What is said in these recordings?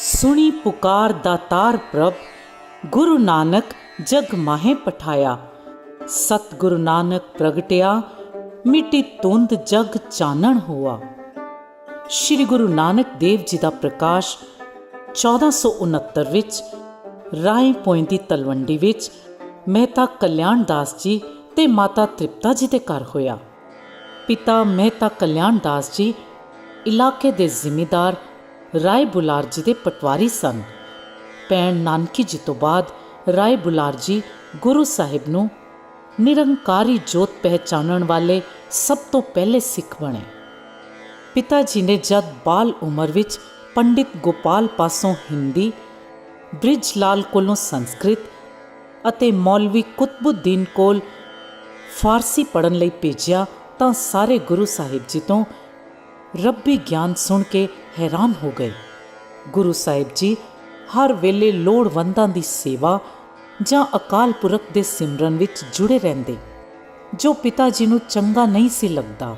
सुनी पुकार दातार प्रभ, गुरु नानक जग माहे पठाया। सतगुरु नानक प्रगटिया, मिटी तुंद जग चानण हुआ। श्री गुरु नानक देव जी का प्रकाश 1469 विच राय पोइंदी तलवंडी विच मेहता कल्याण दास जी ते माता तृप्ता जी के घर होया। पिता मेहता कल्याण दास जी इलाके दे जिमीदार राय बुलार जी दे पटवारी सन। भैन नानकी जी तो बाद राय बुलार जी गुरु साहिब नूं निरंकारी जोत पहचानण वाले सब तो पहले सिख बने। पिता जी ने जद बाल उमर विच पंडित गोपाल पासों हिंदी, ब्रिज लाल कोलों संस्कृत अते मौलवी कुतबुद्दीन कोल फारसी पढ़न लई भेजिया तां सारे गुरु साहिब जी तो रब्बी ज्ञान सुन के हैरान हो गए। गुरु साहिब जी हर वेले लोड़वंदां दी सेवा जां अकाल पुरख दे सिमरन विच जुड़े रहंदे, जो पिता जी नूं चंगा नहीं सी लगदा।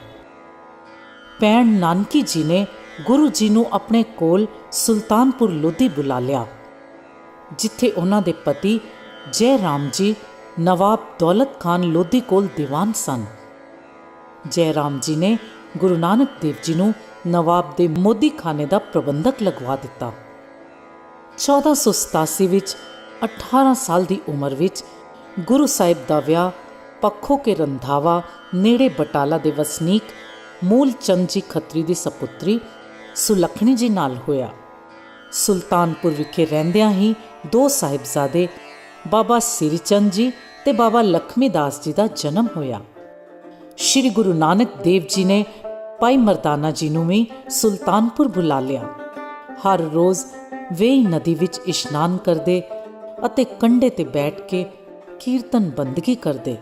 भैन नानकी जी ने गुरु जी नूं अपने कोल सुल्तानपुर लोधी बुला लिया, जिथे उन्हां दे पति जय राम जी नवाब दौलत खान लोधी कोल दीवान सन। जय राम जी ने गुरु नानक देव जी नूं नवाब दे मोदी खाने का प्रबंधक लगवा दिता। 1487 विच 18 साल की उम्र विच गुरु साहिब दा विआह पखो के रंधावा नेड़े बटाला दे वसनीक मूल चंद जी खत्री की सपुत्री सुलखणी जी नाल होया। सुल्तानपुर विखे रहंदियां ही दो साहिबजादे बाबा सिरी चंद जी ते बाबा लक्ष्मी दास जी का जन्म होया। श्री गुरु नानक देव जी ने भाई मरदाना जी नूं भी सुल्तानपुर बुला लिया। हर रोज़ वेई नदी विच इशनान करदे अते कंढे ते बैठ के कीर्तन बंदगी करदे।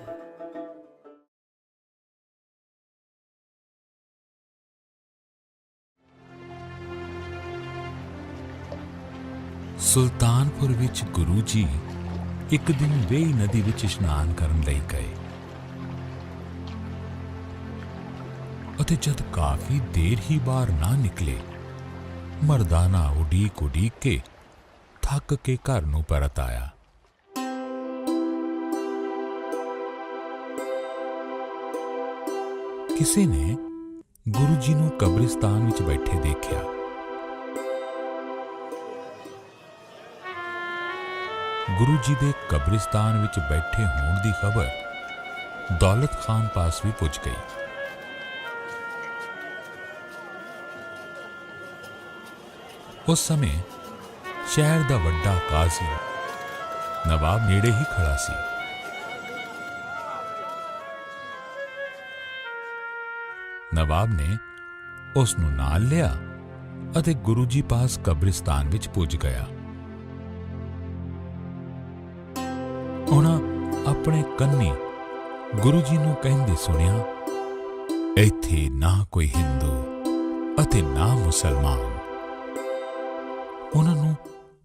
सुल्तानपुर विच गुरु जी एक दिन वेई नदी विच इशनान करन लई गए अते जद काफी देर ही बाहर ना निकले, मरदाना उडीक उडीक के थक के घर नूं परत आया। किसी ने गुरु जी नूं कब्रिस्तान विच बैठे देखिया। गुरु जी दे कब्रिस्तान विच बैठे होण दी खबर दौलत खान पास भी पुज गई। उस समय शहर दा वड्डा काजी नवाब नेड़े ही खड़ा सी। नवाब ने उस नूं नाल लिया अते गुरु जी पास कब्रिस्तान विच पुज गया। उन्हां अपने कन्नी गुरु जी नूं कहंदे सुनिया, इत्थे ना कोई हिंदू अते ना मुसलमान। उन्होंने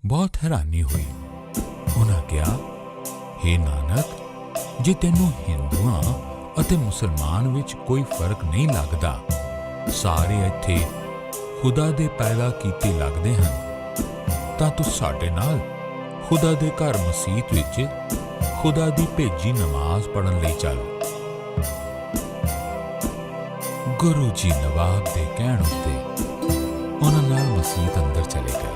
बहुत हैरानी हुई। उन्हें कहा, हे नानक, जे तेनों हिंदुआं अते मुसलमान विच कोई फर्क नहीं लगता, सारे इत्थे खुदा दे पैदा कीते लगदे हन, तां तू साडे नाल खुदा दे घर मसीत विच खुदा दी भेजी नमाज पढ़न लई चल। गुरु जी नवाब दे कहण उत्ते उन्हां नाल मसीत अंदर चले गए।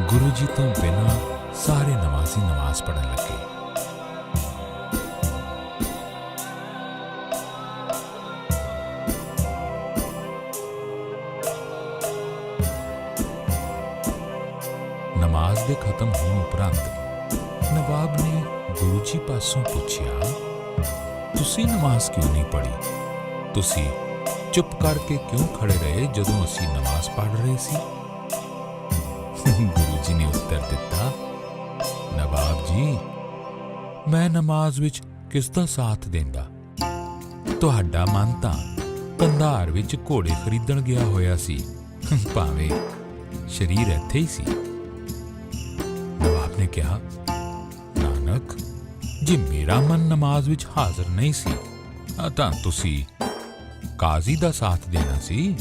गुरु जी तो बिना सारे नमाजी नमाज पढ़न लगे। नमाज दे खत्म होने उपरंत नवाब ने गुरु जी पासों पूछया, तुसी नमाज क्यों नहीं पढ़ी? तुसी चुप करके क्यों खड़े रहे जदों असी नमाज पढ़ रहे सी? गुरु जी ने उत्तर दिता, नवाब जी, मैं नमाज विच किसदा साथ देंदा? तुहाडा मन तां कंधार विच घोड़े खरीदण गया होया सी, भावें शरीर इत्थे ही सी। नवाब ने कहा, नानक, जे मेरा मन नमाज विच हाज़र नहीं सी तां तुसी ਕਾਜ਼ੀ ਦਾ ਸਾਥ ਦੇਣਾ ਸੀ।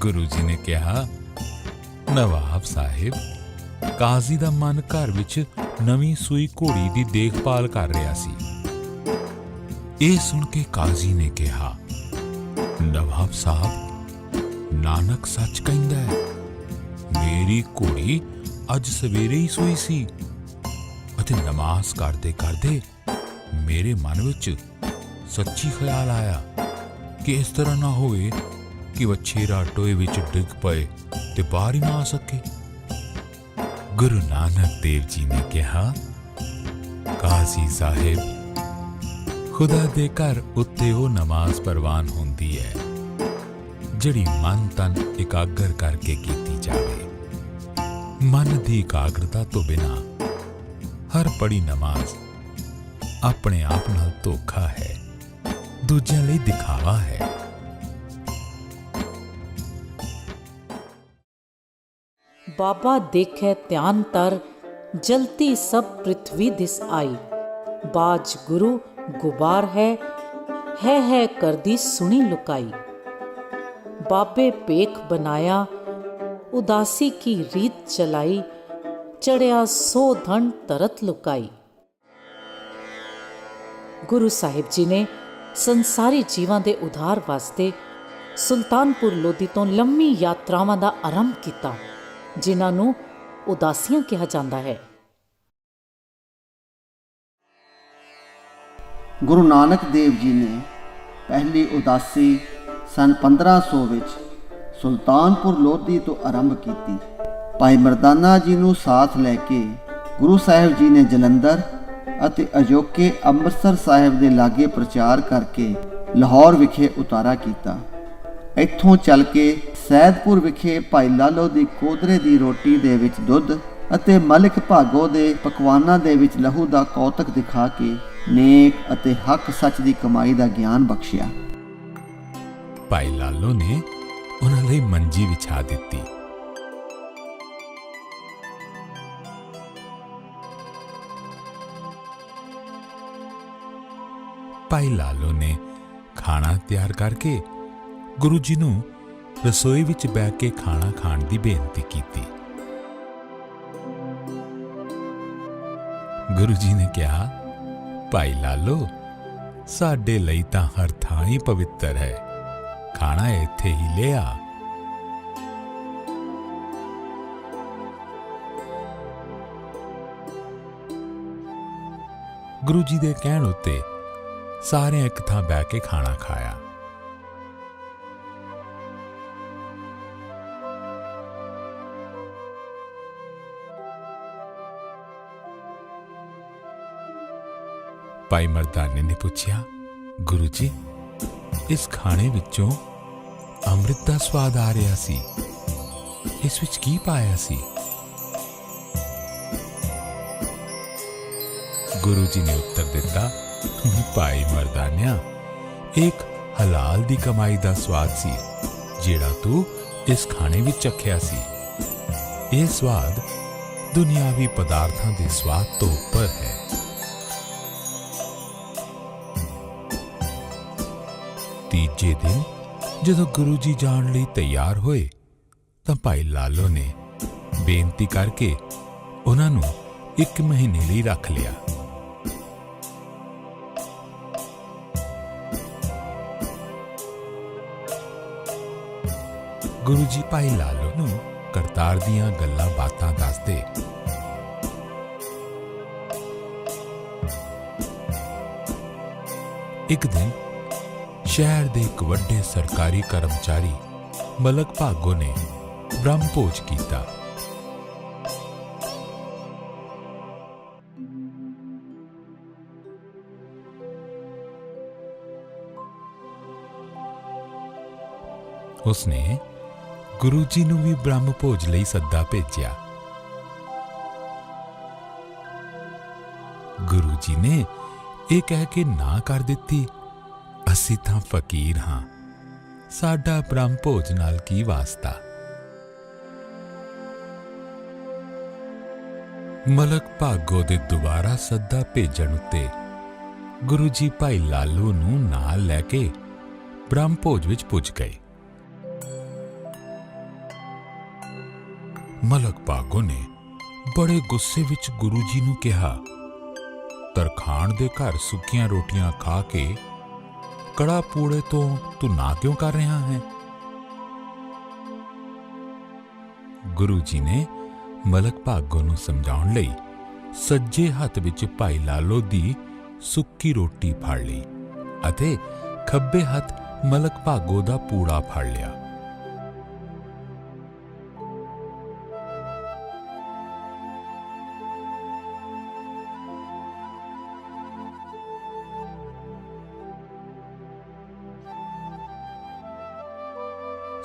ਗੁਰੂ ਜੀ ਨੇ ਕਿਹਾ, ਨਵਾਬ ਸਾਹਿਬ, ਕਾਜ਼ੀ ਦਾ ਮਨ ਘਰ ਵਿੱਚ ਨਵੀਂ ਸੂਈ ਘੋੜੀ ਦੀ ਦੇਖਭਾਲ ਕਰ ਰਿਹਾ ਸੀ। ਇਹ ਸੁਣ ਕੇ ਕਾਜ਼ੀ ਨੇ ਕਿਹਾ, ਨਵਾਬ ਸਾਹਿਬ, ਨਾਨਕ ਸੱਚ ਕਹਿੰਦਾ ਹੈ। ਮੇਰੀ ਘੋੜੀ ਅੱਜ ਸਵੇਰੇ ਹੀ ਸੂਈ ਸੀ ਅਤੇ ਨਮਾਜ਼ ਕਰਦੇ ਕਰਦੇ ਮੇਰੇ ਮਨ ਵਿੱਚ ਸੱਚੀ ਖਿਆਲ ਆਇਆ ਕਿ ਇਸ ਤਰ੍ਹਾਂ ਨਾ ਹੋਵੇ ਕਿ ਵਛੇਰਾ ਟੋਏ ਵਿੱਚ ਡਿੱਗ ਪਏ ਤੇ ਬਾਹਰ ਹੀ ਨਾ ਆ ਸਕੇ। ਗੁਰੂ ਨਾਨਕ ਦੇਵ ਜੀ ਨੇ ਕਿਹਾ, ਕਾਜ਼ੀ ਸਾਹਿਬ, ਖੁਦਾ ਦੇ ਘਰ ਉੱਤੇ ਉਹ ਨਮਾਜ਼ ਪ੍ਰਵਾਨ ਹੁੰਦੀ ਹੈ ਜਿਹੜੀ ਮਨ ਤਨ ਇਕਾਗਰ ਕਰਕੇ ਕੀਤੀ ਜਾਵੇ। ਮਨ ਦੀ ਇਕਾਗਰਤਾ ਤੋਂ ਬਿਨਾਂ ਹਰ ਪੜੀ ਨਮਾਜ਼ ਆਪਣੇ ਆਪ ਨਾਲ ਧੋਖਾ ਹੈ, ਦੂਜਿਆਂ ਲਈ ਦਿਖਾਵਾ ਹੈ। बाबा देखे ध्यान तर, जलती सब पृथ्वी दिस आई। बाज गुरु गुबार है कर दी सुनी लुकाई। बाबे पेख बनाया, उदासी की रीत चलाई। चढ़िया सो धन तरत लुकाई। गुरु साहिब जी ने संसारी जीवां दे उधार वास्ते सुल्तानपुर लोधी तो लंबी यात्रावां दा आरंभ कीता, जिन्हां नूं उदासियां कहा जाता है। गुरु नानक देव जी ने पहली उदासी सन 1500 ਵਿੱਚ ਸੁਲਤਾਨਪੁਰ ਲੋਧੀ ਤੋਂ ਆਰੰਭ ਕੀਤੀ। ਭਾਈ ਮਰਦਾਨਾ ਜੀ ਨੂੰ ਸਾਥ ਲੈ ਕੇ ਗੁਰੂ ਸਾਹਿਬ ਜੀ ਨੇ ਜਲੰਧਰ ਅਤੇ ਅਜੋਕੇ ਅੰਮ੍ਰਿਤਸਰ ਸਾਹਿਬ ਦੇ ਲਾਗੇ ਪ੍ਰਚਾਰ ਕਰਕੇ ਲਾਹੌਰ ਵਿਖੇ ਉਤਾਰਾ ਕੀਤਾ। ਇੱਥੋਂ ਚੱਲ ਕੇ ਸੈਦਪੁਰ ਵਿਖੇ ਭਾਈ ਲਾਲੋ ਦੀ ਕੋਦਰੇ ਦੀ ਰੋਟੀ ਦੇ ਵਿੱਚ ਦੁੱਧ ਅਤੇ ਮਲਿਕ ਭਾਗੋ ਦੇ ਪਕਵਾਨਾਂ ਦੇ ਵਿੱਚ ਲਹੂ ਦਾ ਕੌਤਕ ਦਿਖਾ ਕੇ ਨੇਕ ਅਤੇ ਹੱਕ ਸੱਚ ਦੀ ਕਮਾਈ ਦਾ ਗਿਆਨ ਬਖਸ਼ਿਆ। ਭਾਈ ਲਾਲੋ ਨੇ ਉਹਨਾਂ ਲਈ ਮੰਜੀ ਵਿਛਾ ਦਿੱਤੀ। ਭਾਈ ਲਾਲੋ ਨੇ ਖਾਣਾ ਤਿਆਰ ਕਰਕੇ ਗੁਰੂ ਜੀ ਨੂੰ ਰਸੋਈ ਵਿੱਚ ਬੈਠ ਕੇ ਖਾਣਾ ਖਾਣ ਦੀ ਬੇਨਤੀ ਕੀਤੀ। ਗੁਰੂ ਜੀ ਨੇ ਕਿਹਾ, ਭਾਈ ਲਾਲੋ, ਸਾਡੇ ਲਈ ਤਾਂ ਹਰ ਥਾਂ ਹੀ ਪਵਿੱਤਰ ਹੈ, ਖਾਣਾ ਇੱਥੇ ਹੀ ਲਿਆ। ਗੁਰੂ ਜੀ ਦੇ ਕਹਿਣ ਉੱਤੇ ਸਾਰਿਆਂ ਇੱਕ ਥਾਂ ਬੈਠ ਕੇ ਖਾਣਾ ਖਾਇਆ। ਭਾਈ ਮਰਦਾਨੇ ਨੇ ਪੁੱਛਿਆ, ਗੁਰੂ ਜੀ, ਇਸ ਖਾਣੇ ਵਿੱਚੋਂ ਅੰਮ੍ਰਿਤ ਦਾ ਸਵਾਦ ਆ ਰਿਹਾ ਸੀ, ਇਸ ਵਿੱਚ ਕੀ ਪਾਇਆ ਸੀ? ਗੁਰੂ ਜੀ ਨੇ ਉੱਤਰ ਦਿੱਤਾ, ਭਾਈ ਮਰਦਾਨਿਆ, ਇੱਕ ਹਲਾਲ ਦੀ ਕਮਾਈ ਦਾ ਸਵਾਦ ਸੀ ਜਿਹੜਾ ਤੂੰ ਇਸ ਖਾਣੇ ਵਿੱਚ ਚਖਿਆ ਸੀ। ਇਹ ਸਵਾਦ ਦੁਨਿਆਵੀ ਪਦਾਰਥਾਂ ਦੇ ਸਵਾਦ ਤੋਂ ਉੱਪਰ ਹੈ। ਤੀਜੇ ਦਿਨ ਜਦੋਂ ਗੁਰੂ ਜੀ ਜਾਣ ਲਈ ਤਿਆਰ ਹੋਏ ਤਾਂ ਭਾਈ ਲਾਲੋ ਨੇ ਬੇਨਤੀ ਕਰਕੇ ਉਹਨਾਂ ਨੂੰ 1 ਮਹੀਨੇ ਲਈ ਰੱਖ ਲਿਆ। ਗੁਰੂ ਜੀ ਭਾਈ ਲਾਲੋ ਨੂੰ ਕਰਤਾਰ ਦੀਆਂ ਗੱਲਾਂ ਬਾਤਾਂ ਦੱਸਦੇ। ਇੱਕ ਦਿਨ ਸ਼ਹਿਰ ਦੇ ਇੱਕ ਵੱਡੇ ਸਰਕਾਰੀ ਕਰਮਚਾਰੀ ਮਲਕ ਭਾਗੋ ਨੇ ਬ੍ਰਹਮ ਭੋਜ ਕੀਤਾ। ਉਸਨੇ ਗੁਰੂ ਜੀ ਨੂੰ ਵੀ ਬ੍ਰਹਮ ਭੋਜ ਲਈ ਸੱਦਾ ਭੇਜਿਆ। ਗੁਰੂ ਜੀ ਨੇ ਇਹ ਕਹਿ ਕੇ ਨਾ ਕਰ ਦਿੱਤੀ, ਅਸੀਂ ਤਾਂ ਫਕੀਰ ਹਾਂ, ਸਾਡਾ ਬ੍ਰਹਮ ਭੋਜ ਨਾਲ ਕੀ ਵਾਸਤਾ। ਮਲਕ ਭਾਗੋ ਦੇ ਦੁਬਾਰਾ ਸੱਦਾ ਭੇਜਣ ਉੱਤੇ ਗੁਰੂ ਜੀ ਭਾਈ ਲਾਲੂ ਨੂੰ ਨਾਲ ਲੈ ਕੇ ਬ੍ਰਹਮ ਭੋਜ ਵਿੱਚ ਪੁੱਜ ਗਏ। ਮਲਕ ਭਾਗੋ ਨੇ ਬੜੇ ਗੁੱਸੇ ਵਿੱਚ ਗੁਰੂ ਜੀ ਨੂੰ ਕਿਹਾ, ਤਰਖਾਣ ਦੇ ਘਰ ਸੁੱਕੀਆਂ ਰੋਟੀਆਂ ਖਾ ਕੇ ਕੜਾ ਪੂੜੇ ਤੋਂ ਤੂੰ ਨਾ ਕਿਉਂ ਕਰ ਰਿਹਾ ਹੈ? ਗੁਰੂ ਜੀ ਨੇ ਮਲਕ ਭਾਗੋ ਨੂੰ ਸਮਝਾਉਣ ਲਈ ਸੱਜੇ ਹੱਥ ਵਿੱਚ ਭਾਈ ਲਾਲੋ ਦੀ ਸੁੱਕੀ ਰੋਟੀ ਫੜ ਲਈ ਅਤੇ ਖੱਬੇ ਹੱਥ ਮਲਕ ਭਾਗੋ ਦਾ ਪੂੜਾ ਫੜ ਲਿਆ।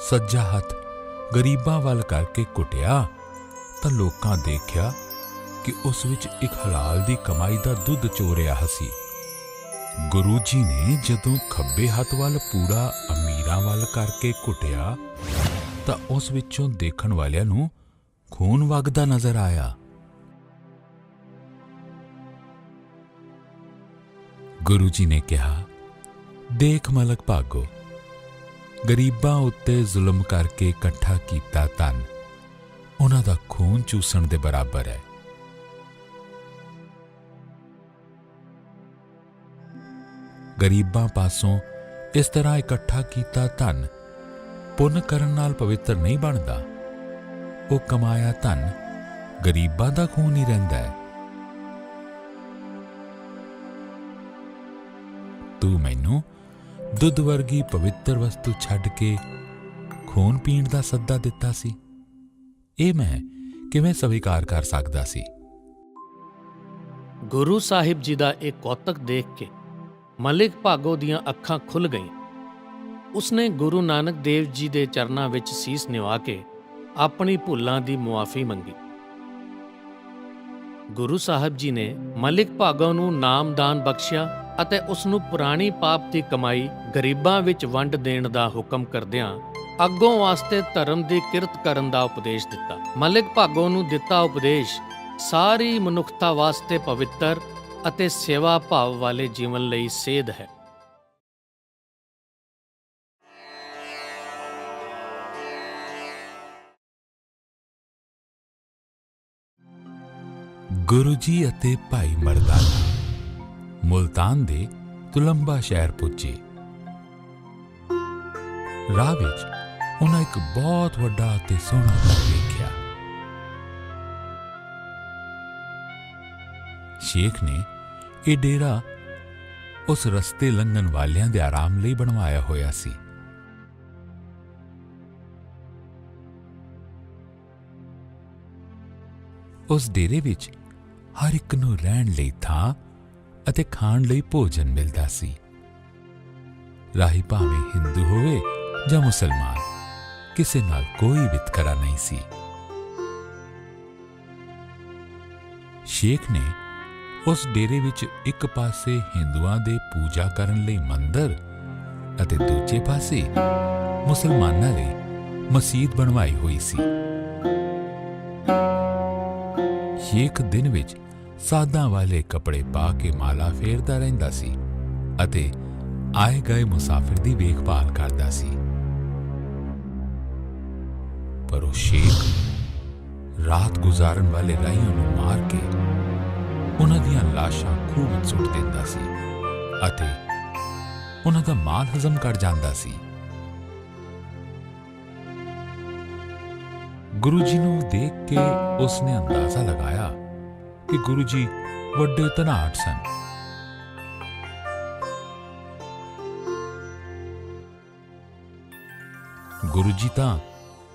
ਸੱਜਾ ਹੱਥ ਗਰੀਬਾਂ ਵੱਲ ਕਰਕੇ ਕੁੱਟਿਆ ਤਾਂ ਲੋਕਾਂ ਦੇਖਿਆ ਕਿ ਉਸ ਵਿੱਚ ਇੱਕ ਹਲਾਲ ਦੀ ਕਮਾਈ ਦਾ ਦੁੱਧ ਚੋ ਰਿਹਾ ਸੀ। ਗੁਰੂ ਜੀ ਨੇ ਜਦੋਂ ਖੱਬੇ ਹੱਥ ਵੱਲ ਪੂੜਾ ਅਮੀਰਾਂ ਵੱਲ ਕਰਕੇ ਕੁੱਟਿਆ ਤਾਂ ਉਸ ਵਿੱਚੋਂ ਦੇਖਣ ਵਾਲਿਆਂ ਨੂੰ ਖੂਨ ਵਗਦਾ ਨਜ਼ਰ ਆਇਆ। ਗੁਰੂ ਜੀ ਨੇ ਕਿਹਾ, ਦੇਖ ਮਲਕ ਭਾਗੋ, ਗਰੀਬਾਂ ਉੱਤੇ ਜ਼ੁਲਮ ਕਰਕੇ ਇਕੱਠਾ ਕੀਤਾ ਧਨ ਉਹਨਾਂ ਦਾ ਖੂਨ ਚੂਸਣ ਦੇ ਬਰਾਬਰ ਹੈ। ਗਰੀਬਾਂ ਪਾਸੋਂ ਇਸ ਤਰ੍ਹਾਂ ਇਕੱਠਾ ਕੀਤਾ ਧਨ ਪੁੰਨ ਕਰਨ ਨਾਲ ਪਵਿੱਤਰ ਨਹੀਂ ਬਣਦਾ। ਉਹ ਕਮਾਇਆ ਧਨ ਗਰੀਬਾਂ ਦਾ ਖੂਨ ਹੀ ਰਹਿੰਦਾ ਹੈ। ਤੂੰ ਮੈਨੂੰ ਦੁੱਧ ਵਰਗੀ ਪਵਿੱਤਰ ਵਸਤੂ ਛੱਡ ਕੇ ਖੂਨ ਪੀਣ ਦਾ ਸੱਦਾ ਦਿੱਤਾ ਸੀ। ਇਹ ਮੈਂ ਕਿਵੇਂ ਸਵੀਕਾਰ ਕਰ ਸਕਦਾ ਸੀ? ਗੁਰੂ ਸਾਹਿਬ ਜੀ ਦਾ ਇਹ ਕੌਤਕ ਦੇਖ ਕੇ ਮਲਿਕ ਭਾਗੋ ਦੀਆਂ ਅੱਖਾਂ ਖੁੱਲ੍ਹ ਗਈਆਂ। ਉਸਨੇ ਗੁਰੂ ਨਾਨਕ ਦੇਵ ਜੀ ਦੇ ਚਰਨਾਂ ਵਿੱਚ ਸੀਸ ਨਿਵਾ ਕੇ ਆਪਣੀ ਭੁੱਲਾਂ ਦੀ ਮੁਆਫੀ ਮੰਗੀ। ਗੁਰੂ ਸਾਹਿਬ ਜੀ ਨੇ ਮਲਿਕ ਭਾਗੋ ਨੂੰ ਨਾਮਦਾਨ ਬਖਸ਼ਿਆ ਅਤੇ ਉਸ ਨੂੰ ਪੁਰਾਣੀ ਪਾਪ ਦੀ ਕਮਾਈ ਗਰੀਬਾਂ ਵਿੱਚ ਵੰਡ ਦੇਣ ਦਾ ਹੁਕਮ ਕਰਦਿਆਂ ਅੱਗੋਂ ਵਾਸਤੇ ਧਰਮ ਦੀ ਕਿਰਤ ਕਰਨ ਦਾ ਉਪਦੇਸ਼ ਦਿੱਤਾ। ਮਲਿਕ ਭਾਗੋ ਨੂੰ ਦਿੱਤਾ ਉਪਦੇਸ਼ ਸਾਰੀ ਮਨੁੱਖਤਾ ਵਾਸਤੇ ਪਵਿੱਤਰ ਅਤੇ ਸੇਵਾ ਭਾਵ ਵਾਲੇ ਜੀਵਨ ਲਈ ਸੇਧ ਹੈ। ਗੁਰੂ ਜੀ ਅਤੇ ਭਾਈ ਮਰਦਾਨਾ ਮੁਲਤਾਨ ਦੇ ਤੁਲੰਬਾ ਸ਼ਹਿਰ ਪੁੱਜੇ। ਰਾਹ ਵਿੱਚ ਉਹਨਾਂ ਇੱਕ ਬਹੁਤ ਵੱਡਾ ਅਤੇ ਸੋਹਣਾ ਘਰ ਵੇਖਿਆ। ਸ਼ੇਖ ਨੇ ਇਹ ਡੇਰਾ ਉਸ ਰਸਤੇ ਲੰਘਣ ਵਾਲਿਆਂ ਦੇ ਆਰਾਮ ਲਈ ਬਣਵਾਇਆ ਹੋਇਆ ਸੀ। ਉਸ ਡੇਰੇ ਵਿੱਚ ਹਰ ਇੱਕ ਨੂੰ ਰਹਿਣ ਲਈ ਥਾਂ ਅਤੇ ਖਾਣ ਲਈ ਭੋਜਨ ਮਿਲਦਾ ਸੀ। ਰਾਹੀ ਭਾਵੇਂ ਹਿੰਦੂ ਹੋਵੇ ਜਾਂ ਮੁਸਲਮਾਨ, ਕਿਸੇ ਨਾਲ ਕੋਈ ਵਿਤਕਰਾ ਨਹੀਂ ਸੀ। ਸ਼ੇਖ ਨੇ ਉਸ ਡੇਰੇ ਵਿੱਚ ਇੱਕ ਪਾਸੇ ਹਿੰਦੂਆਂ ਦੇ ਪੂਜਾ ਕਰਨ ਲਈ ਮੰਦਰ ਅਤੇ ਦੂਜੇ ਪਾਸੇ ਮੁਸਲਮਾਨਾਂ ਲਈ ਮਸਜਿਦ ਬਣਵਾਈ ਹੋਈ ਸੀ। ਸ਼ੇਖ ਦਿਨ ਵਿੱਚ ਸਾਦਾਂ ਵਾਲੇ ਕੱਪੜੇ ਪਾ ਕੇ ਮਾਲਾ ਫੇਰਦਾ ਰਹਿੰਦਾ ਸੀ ਅਤੇ ਆਏ ਗਏ ਮੁਸਾਫਿਰ ਦੀ ਵੇਖਭਾਲ ਕਰਦਾ ਸੀ। ਪਰ ਉਹ ਸ਼ੇਖ ਰਾਤ ਗੁਜ਼ਾਰਨ ਵਾਲੇ ਰਾਹੀਆਂ ਨੂੰ ਮਾਰ ਕੇ ਉਹਨਾਂ ਦੀਆਂ ਲਾਸ਼ਾਂ ਖੂਹ ਵਿੱਚ ਸੁੱਟ ਦਿੰਦਾ ਸੀ ਅਤੇ ਉਹਨਾਂ ਦਾ ਮਾਲ ਹਜ਼ਮ ਕਰ ਜਾਂਦਾ ਸੀ। ਗੁਰੂ ਜੀ ਨੂੰ ਦੇਖ ਕੇ ਉਸਨੇ ਅੰਦਾਜ਼ਾ ਲਗਾਇਆ ਕਿ ਗੁਰੂ ਜੀ ਵੱਡੇ ਧਨਾਢ ਸਨ। ਗੁਰੂ ਜੀ ਤਾਂ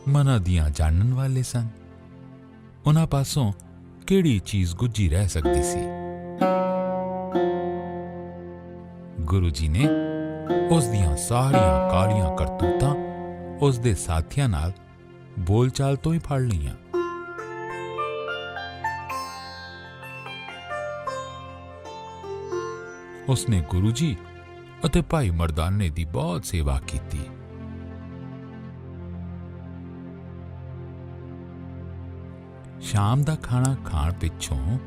ਮਨਾਂ ਦੀਆਂ ਜਾਣਨ ਵਾਲੇ ਸਨ। ਉਹਨਾਂ ਪਾਸੋਂ ਕਿਹੜੀ ਚੀਜ਼ ਗੁੱਝੀ ਰਹਿ ਸਕਦੀ ਸੀ? ਗੁਰੂ ਜੀ ਨੇ ਉਸ ਦੀਆਂ ਸਾਰੀਆਂ ਕਾਲੀਆਂ ਕਰਤੂਤਾਂ ਉਸ ਦੇ ਸਾਥੀਆਂ ਨਾਲ ਬੋਲਚਾਲ ਤੋਂ ਹੀ ਫੜ ਲਈਆਂ। ਉਸਨੇ ਗੁਰੂ ਜੀ ਅਤੇ ਭਾਈ ਮਰਦਾਨੇ ਦੀ ਬਹੁਤ ਸੇਵਾ ਕੀਤੀ। ਸ਼ਾਮ ਦਾ ਖਾਣਾ ਖਾਣ ਪਿੱਛੋਂ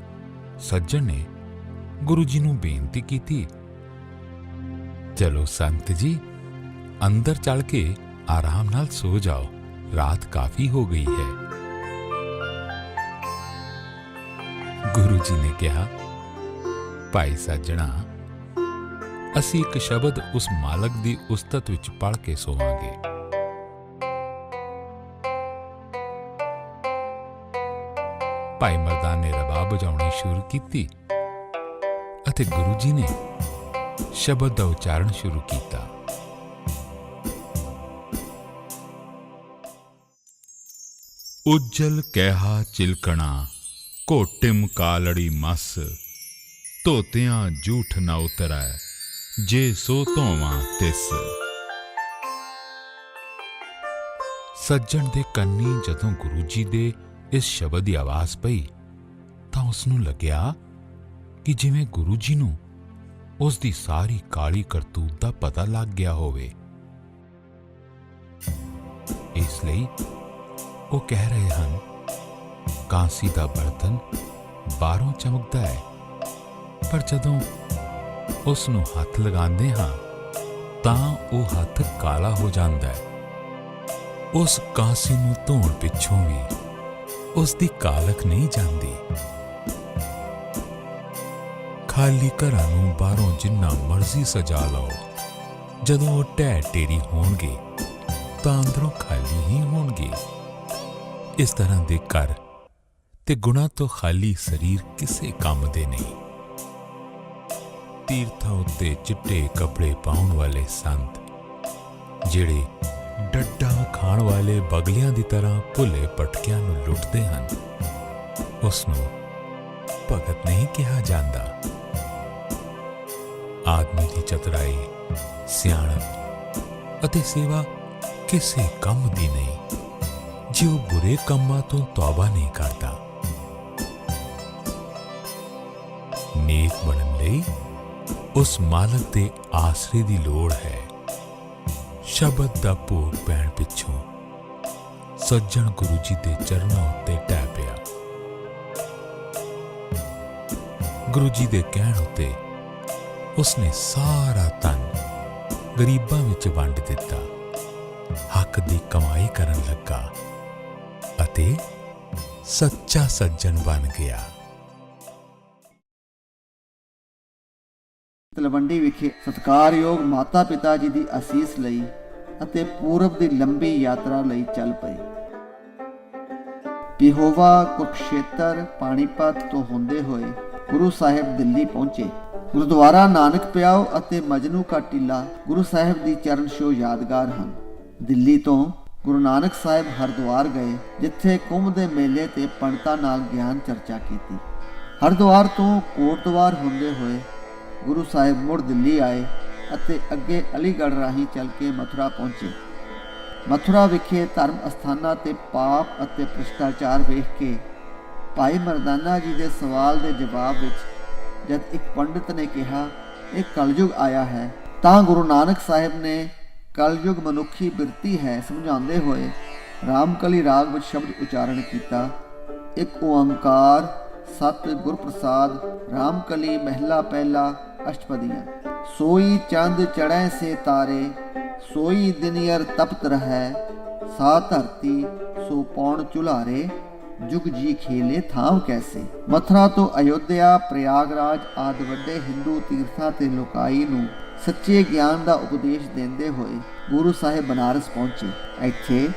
ਸੱਜਣ ਨੇ ਗੁਰੂ ਜੀ ਨੂੰ ਬੇਨਤੀ ਕੀਤੀ ਚਲੋ ਸੰਤ ਜੀ, ਅੰਦਰ ਚੱਲ ਕੇ ਆਰਾਮ ਨਾਲ ਸੋ ਜਾਓ, ਰਾਤ ਕਾਫੀ ਹੋ ਗਈ ਹੈ। ਗੁਰੂ ਜੀ ਨੇ ਕਿਹਾ, ਭਾਈ ਸੱਜਣਾ, ਅਸੀਂ ਇੱਕ ਸ਼ਬਦ ਉਸ ਮਾਲਕ ਦੀ ਉਸਤਤ ਵਿੱਚ ਪੜ੍ਹ ਕੇ ਸੋਵਾਂਗੇ। ਭਾਈ ਮਰਦਾਨ ਨੇ ਰਬਾਬ ਵਜਾਉਣੀ ਸ਼ੁਰੂ ਕੀਤੀ ਅਤੇ ਗੁਰੂ ਜੀ ਨੇ ਸ਼ਬਦ ਦਾ ਉਚਾਰਨ ਸ਼ੁਰੂ ਕੀਤਾ। ਉੱਜਲ ਕਹਿਆ ਚਿਲਕਣਾ, ਘੋਟਿਮ ਕਾਲੜੀ ਮਸ, ਧੋਤਿਆਂ ਝੂਠ ਨਾ ਉਤਰੈ, ਜੇ ਸੋ ਧੋਵਾਂ ਤਿਸ। ਸੱਜਣ ਦੇ ਕੰਨੀ ਜਦੋਂ ਗੁਰੂ ਜੀ ਦੇ ਇਸ ਸ਼ਬਦ ਦੀ ਆਵਾਜ਼ ਪਈ ਤਾਂ ਉਸ ਨੂੰ ਲੱਗਿਆ ਕਿ ਜਿਵੇਂ ਗੁਰੂ ਜੀ ਨੂੰ ਉਸ ਦੀ ਸਾਰੀ ਕਾਲੀ ਕਰਤੂਤ ਦਾ ਪਤਾ ਲੱਗ ਗਿਆ ਹੋਵੇ। ਇਸ ਲਈ ਉਹ ਕਹਿ ਰਹੇ ਹਨ, ਕਾਂਸੀ ਦਾ ਬਰਤਨ ਬਾਹਰੋਂ ਚਮਕਦਾ ਹੈ, ਪਰ ਜਦੋਂ ਉਸ ਨੂੰ ਹੱਥ ਲਗਾਉਂਦੇ ਹਾਂ ਤਾਂ ਉਹ ਹੱਥ ਕਾਲਾ ਹੋ ਜਾਂਦਾ ਹੈ। ਉਸ ਕਾਂਸੀ ਨੂੰ ਧੋਣ ਪਿੱਛੋਂ ਵੀ ਉਸ ਦੀ ਕਾਲਖ ਨਹੀਂ ਜਾਂਦੀ। ਖਾਲੀ ਘਰਾਂ ਨੂੰ ਬਾਹਰੋਂ ਜਿੰਨਾ ਮਰਜ਼ੀ ਸਜਾ ਲਓ, ਜਦੋਂ ਉਹ ਢਹਿ ਢੇਰੀ ਹੋਣਗੇ ਤਾਂ ਅੰਦਰੋਂ ਖਾਲੀ ਹੀ ਹੋਣਗੇ। ਇਸ ਤਰ੍ਹਾਂ ਦੇ ਘਰ ਤੇ ਗੁਨਾਹ ਤੋਂ ਖਾਲੀ ਸਰੀਰ ਕਿਸੇ ਕੰਮ ਦੇ ਨਹੀਂ। ਤੀਰਥਾਂ ਉੱਤੇ ਚਿੱਟੇ ਕੱਪੜੇ ਪਾਉਣ ਵਾਲੇ ਸੰਤ, ਜਿਹੜੇ ਡੱਡਾ ਖਾਣ ਵਾਲੇ ਬਗਲਿਆਂ ਦੀ ਤਰ੍ਹਾਂ ਭੁੱਲੇ ਭਟਕਿਆਂ ਨੂੰ ਲੁੱਟਦੇ ਹਨ, ਉਸ ਨੂੰ ਭਗਤ ਨਹੀਂ ਕਿਹਾ ਜਾਂਦਾ। ਆਦਮੀ ਦੀ ਚਤੁਰਾਈ, ਸਿਆਣਪ ਅਤੇ ਸੇਵਾ ਕਿਸੇ ਕੰਮ ਦੀ ਨਹੀਂ ਜੇ ਉਹ ਬੁਰੇ ਕੰਮਾਂ ਤੋਂ ਤੌਬਾ ਨਹੀਂ ਕਰਦਾ। ਨੇਕ ਬਣਨ ਲਈ ਉਸ ਮਾਲਕ ਦੇ ਆਸਰੇ ਦੀ ਲੋੜ ਹੈ। ਸ਼ਬਦ ਦਾ ਭੋਗ ਪੈਣ ਪਿੱਛੋਂ ਸੱਜਣ ਗੁਰੂ ਜੀ ਦੇ ਚਰਨਾਂ ਉੱਤੇ ਟਹਿ ਪਿਆ। ਗੁਰੂ ਜੀ ਦੇ ਕਹਿਣ ਉੱਤੇ ਉਸਨੇ ਸਾਰਾ ਧਨ ਗਰੀਬਾਂ ਵਿੱਚ ਵੰਡ ਦਿੱਤਾ, ਹੱਕ ਦੀ ਕਮਾਈ ਕਰਨ ਲੱਗਾ ਅਤੇ ਸੱਚਾ ਸੱਜਣ ਬਣ ਗਿਆ। ਤਲਵੰਡੀ ਵਿਖੇ ਸਤਿਕਾਰਯੋਗ ਮਾਤਾ ਪਿਤਾ ਜੀ ਦੀ ਅਸੀਸ ਲਈ ਅਤੇ ਪੂਰਬ ਦੀ ਲੰਬੀ ਯਾਤਰਾ ਲਈ ਚੱਲ ਪਏ। ਪਿਹੋਵਾ, ਕੁਰੂਕਸ਼ੇਤਰ, ਪਾਣੀਪਤ ਤੋਂ ਹੁੰਦੇ ਹੋਏ ਗੁਰੂ ਸਾਹਿਬ ਦਿੱਲੀ ਪਹੁੰਚੇ। ਗੁਰਦੁਆਰਾ ਨਾਨਕ ਪਿਆਓ ਅਤੇ ਮਜਨੂ ਕਾ ਟਿੱਲਾ ਗੁਰੂ ਸਾਹਿਬ ਦੀ ਚਰਨ ਛੋਹ ਯਾਦਗਾਰ ਹਨ। ਦਿੱਲੀ ਤੋਂ ਗੁਰੂ ਨਾਨਕ ਸਾਹਿਬ ਹਰਿਦੁਆਰ ਗਏ, ਜਿੱਥੇ ਕੁੰਭ ਦੇ ਮੇਲੇ ਤੇ ਪੰਡਤਾਂ ਨਾਲ ਗਿਆਨ ਚਰਚਾ ਕੀਤੀ। ਹਰਿਦੁਆਰ ਤੋਂ ਕੋਟਦੁਆਰ ਹੁੰਦੇ ਹੋਏ ਗੁਰੂ ਸਾਹਿਬ ਮੁੜ ਦਿੱਲੀ ਆਏ ਅਤੇ ਅੱਗੇ ਅਲੀਗੜ੍ਹ ਰਾਹੀਂ ਚੱਲ ਕੇ ਮਥੁਰਾ ਪਹੁੰਚੇ। ਮਥੁਰਾ ਵਿਖੇ ਧਰਮ ਅਸਥਾਨਾਂ ਤੇ ਪਾਪ ਅਤੇ ਭ੍ਰਿਸ਼ਟਾਚਾਰ ਵੇਖ ਕੇ ਭਾਈ ਮਰਦਾਨਾ ਜੀ ਦੇ ਸਵਾਲ ਦੇ ਜਵਾਬ ਵਿੱਚ ਜਦ ਇੱਕ ਪੰਡਿਤ ਨੇ ਕਿਹਾ, ਇਹ ਕਲਯੁਗ ਆਇਆ ਹੈ, ਤਾਂ ਗੁਰੂ ਨਾਨਕ ਸਾਹਿਬ ਨੇ ਕਲਯੁਗ ਮਨੁੱਖੀ ਬਿਰਤੀ ਹੈ ਸਮਝਾਉਂਦੇ ਹੋਏ ਰਾਮਕਲੀ ਰਾਗ ਵਿੱਚ ਸ਼ਬਦ ਉਚਾਰਨ ਕੀਤਾ। ਇੱਕ ਓੰਕਾਰ ਸਤ ਗੁਰ ਪ੍ਰਸਾਦ, ਰਾਮਕਲੀ ਮਹਿਲਾ ਪਹਿਲਾ, ਅਸ਼ਟਪਦੀਆਂ। ਸੋਈ ਚੰਦ ਚੜ੍ਹੈ ਸੇ ਤਾਰੇ, ਸੋਈ ਦਿਨਯਰ ਤਪਤ ਰਹੈ, ਸਾ ਧਰਤੀ ਸੋ ਪੌਣ ਚੁਲਾਰੇ, ਜੁਗ ਜੀ ਖੇਲੇ ਥਾਮ ਕੈਸੇ। ਮਥੁਰਾ ਤੋਂ ਅਯੋਧਿਆ, ਪ੍ਰਯਾਗਰਾਜ ਆਦਿ ਵੱਡੇ ਹਿੰਦੂ ਤੀਰਥਾਂ ਤੇ ਲੋਕਾਈ ਨੂੰ ਸੱਚੇ ਗਿਆਨ ਦਾ ਉਪਦੇਸ਼ ਦਿੰਦੇ ਹੋਏ ਗੁਰੂ ਸਾਹਿਬ ਬਨਾਰਸ ਪਹੁੰਚੇ। ਇੱਥੇ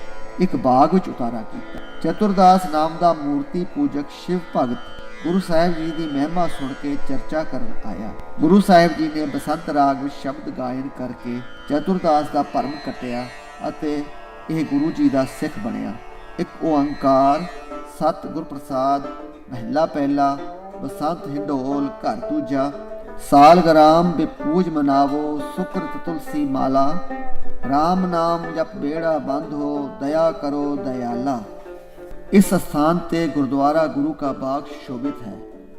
ਇੱਕ ਬਾਗ ਵਿੱਚ ਉਤਾਰਾ ਕੀਤਾ। ਚਤੁਰਦਾਸ ਨਾਮ ਦਾ ਮੂਰਤੀ ਪੂਜਕ ਸ਼ਿਵ ਭਗਤ ਗੁਰੂ ਸਾਹਿਬ ਜੀ ਦੀ ਮਹਿਮਾ ਸੁਣ ਕੇ ਚਰਚਾ ਕਰਨ ਆਇਆ। ਗੁਰੂ ਸਾਹਿਬ ਜੀ ਨੇ ਬਸੰਤ ਰਾਗ ਵਿੱਚ ਸ਼ਬਦ ਗਾਇਨ ਕਰਕੇ ਚਤੁਰਦਾਸ ਦਾ ਭਰਮ ਕੱਟਿਆ ਅਤੇ ਇਹ ਗੁਰੂ ਜੀ ਦਾ ਸਿੱਖ ਬਣਿਆ। ਇੱਕ ਓੰਕਾਰ ਸਤ ਗੁਰ ਪ੍ਰਸਾਦ, ਮਹਿਲਾ ਪਹਿਲਾ, ਬਸੰਤ ਹਿੰਡੋਲ ਘਰ ਦੂਜਾ, ਸਾਲਗਰਾਮ ਬੇਪੂਜ ਮਨਾਵੋ, ਸੁਕ੍ਰਿਤ ਤੁਲਸੀ ਮਾਲਾ, ਰਾਮ ਨਾਮ ਜਪ ਬੇੜਾ ਬੰਦ ਹੋ, ਦਇਆ ਕਰੋ ਦਇਆਲਾ। ਇਸ ਸਥਾਨ ਤੇ ਗੁਰਦੁਆਰਾ ਗੁਰੂ ਕਾ ਬਾਗ ਸ਼ੋਭਿਤ ਹੈ।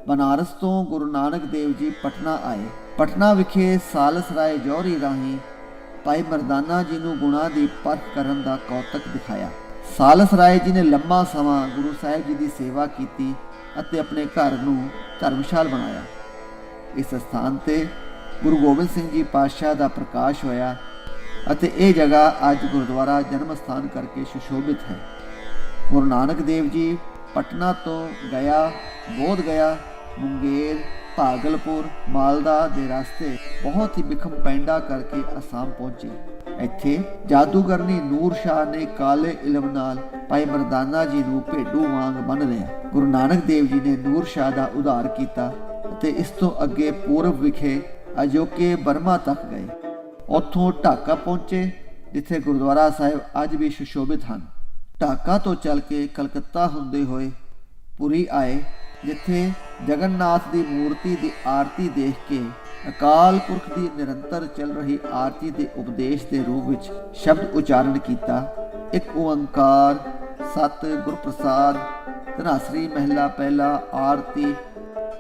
ਬਨਾਰਸ ਤੋਂ ਗੁਰੂ ਨਾਨਕ ਦੇਵ ਜੀ ਪਟਨਾ ਆਏ। ਪਟਨਾ ਵਿਖੇ ਸਾਲਸ ਰਾਏ ਜੌਹਰੀ ਰਾਹੀਂ ਭਾਈ ਮਰਦਾਨਾ ਜੀ ਨੂੰ ਗੁਣਾਂ ਦੀ ਪਰਖ ਕਰਨ ਦਾ ਕੌਤਕ ਦਿਖਾਇਆ। ਸਾਲਸ ਰਾਏ ਜੀ ਨੇ ਲੰਮਾ ਸਮਾਂ ਗੁਰੂ ਸਾਹਿਬ ਜੀ ਦੀ ਸੇਵਾ ਕੀਤੀ ਅਤੇ ਆਪਣੇ ਘਰ ਨੂੰ ਧਰਮਸ਼ਾਲ ਬਣਾਇਆ। ਇਸ ਸਥਾਨ ਤੇ ਗੁਰੂ ਗੋਬਿੰਦ ਸਿੰਘ ਜੀ ਪਾਤਸ਼ਾਹ ਦਾ ਪ੍ਰਕਾਸ਼ ਹੋਇਆ ਅਤੇ ਇਹ ਜਗ੍ਹਾ ਅੱਜ ਗੁਰਦੁਆਰਾ ਜਨਮ ਸਥਾਨ ਕਰਕੇ ਸੁਸ਼ੋਭਿਤ ਹੈ। ਗੁਰੂ ਨਾਨਕ ਦੇਵ ਜੀ ਪਟਨਾ ਤੋਂ ਗਇਆ, ਬੋਧ ਗਇਆ, ਮੁੰਗੇਰ, ਭਾਗਲਪੁਰ, ਮਾਲਦਾ ਦੇ ਰਸਤੇ ਬਹੁਤ ਹੀ ਬਿਖਮ ਪੈਂਡਾ ਕਰਕੇ ਅਸਾਮ ਪਹੁੰਚੇ। ਇੱਥੇ ਜਾਦੂਗਰਨੀ ਨੂਰ ਸ਼ਾਹ ਨੇ ਕਾਲੇ ਇਲਮ ਨਾਲ ਭਾਈ ਮਰਦਾਨਾ ਜੀ ਨੂੰ ਭੇਡੂ ਵਾਂਗ ਬੰਨ੍ਹ ਲਿਆ। ਗੁਰੂ ਨਾਨਕ ਦੇਵ ਜੀ ਨੇ ਨੂਰ ਸ਼ਾਹ ਦਾ ਉਧਾਰ ਕੀਤਾ ਅਤੇ ਇਸ ਤੋਂ ਅੱਗੇ ਪੂਰਬ ਵਿਖੇ ਅਜੋਕੇ ਬਰਮਾ ਤੱਕ ਗਏ। ਉੱਥੋਂ ਢਾਕਾ ਪਹੁੰਚੇ, ਜਿੱਥੇ ਗੁਰਦੁਆਰਾ ਸਾਹਿਬ ਅੱਜ ਵੀ ਸੁਸ਼ੋਭਿਤ ਹਨ। ਢਾਕਾ ਤੋਂ ਚੱਲ ਕੇ ਕਲਕੱਤਾ ਹੁੰਦੇ ਹੋਏ ਪੁਰੀ ਆਏ, ਜਿੱਥੇ ਜਗਨਨਾਥ ਦੀ ਮੂਰਤੀ ਦੀ ਆਰਤੀ ਦੇਖ ਕੇ ਅਕਾਲ ਪੁਰਖ ਦੀ ਨਿਰੰਤਰ ਚੱਲ ਰਹੀ ਆਰਤੀ ਦੇ ਉਪਦੇਸ਼ ਦੇ ਰੂਪ ਵਿੱਚ ਸ਼ਬਦ ਉਚਾਰਨ ਕੀਤਾ। ਇੱਕ ਓੰਕਾਰ, ਸਤ ਗੁਰ ਪ੍ਰਸਾਦ, ਧਨਾਸਰੀ ਮਹਿਲਾ ਪਹਿਲਾ, ਆਰਤੀ।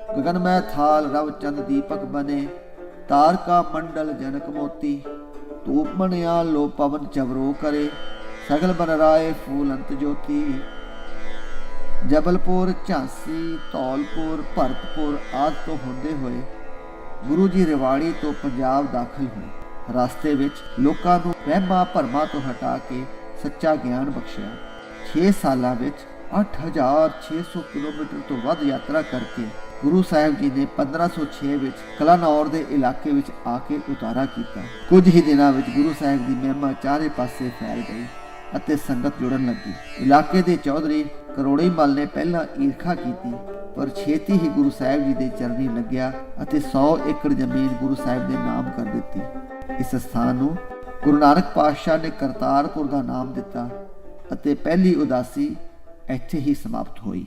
ਗगनमय थाल रव चंद दीपक बने, तारका मंडल जनक मोती, धूप मणिया लो पवन चवरो करे, सगल बन राय फूल अंत ज्योति। जबलपुर, झांसी, धौलपुर, भरतपुर आदि तो होंदे होए गुरु जी रेवाड़ी तो पंजाब दाखिल होए। रास्ते विच लोकां नूं वहमां भरमां तो हटा के सच्चा ज्ञान बख्शिया। 6 सालां विच 8600 किलोमीटर तो वध यात्रा करके गुरु साहिब जी ने 1506 ਵਿੱਚ ਕਲਾਨੌਰ ਦੇ ਇਲਾਕੇ ਵਿੱਚ ਆ ਕੇ ਉਤਾਰਾ ਕੀਤਾ। ਕੁਝ ਹੀ ਦਿਨਾਂ ਵਿੱਚ ਗੁਰੂ ਸਾਹਿਬ ਦੀ ਮਹਿਮਾ ਚਾਰੇ ਪਾਸੇ ਫੈਲ ਗਈ ਅਤੇ ਸੰਗਤ ਜੁੜਨ ਲੱਗੀ। ਇਲਾਕੇ ਦੇ ਚੌਧਰੀ ਕਰੋੜੀ ਮੱਲ ਨੇ ਪਹਿਲਾਂ ਈਰਖਾ ਕੀਤੀ, ਪਰ ਛੇਤੀ ਹੀ ਗੁਰੂ ਸਾਹਿਬ ਜੀ ਦੇ ਚਰਨੀ ਲੱਗਿਆ ਅਤੇ 100 ਏਕੜ ਜ਼ਮੀਨ ਗੁਰੂ ਸਾਹਿਬ ਦੇ ਨਾਮ ਕਰ ਦਿੱਤੀ। ਇਸ ਸਥਾਨ ਨੂੰ ਗੁਰੂ ਨਾਨਕ ਪਾਤਸ਼ਾਹ ਨੇ ਕਰਤਾਰਪੁਰ ਦਾ ਨਾਮ ਦਿੱਤਾ ਅਤੇ ਪਹਿਲੀ ਉਦਾਸੀ ਇੱਥੇ ਹੀ ਸਮਾਪਤ ਹੋਈ।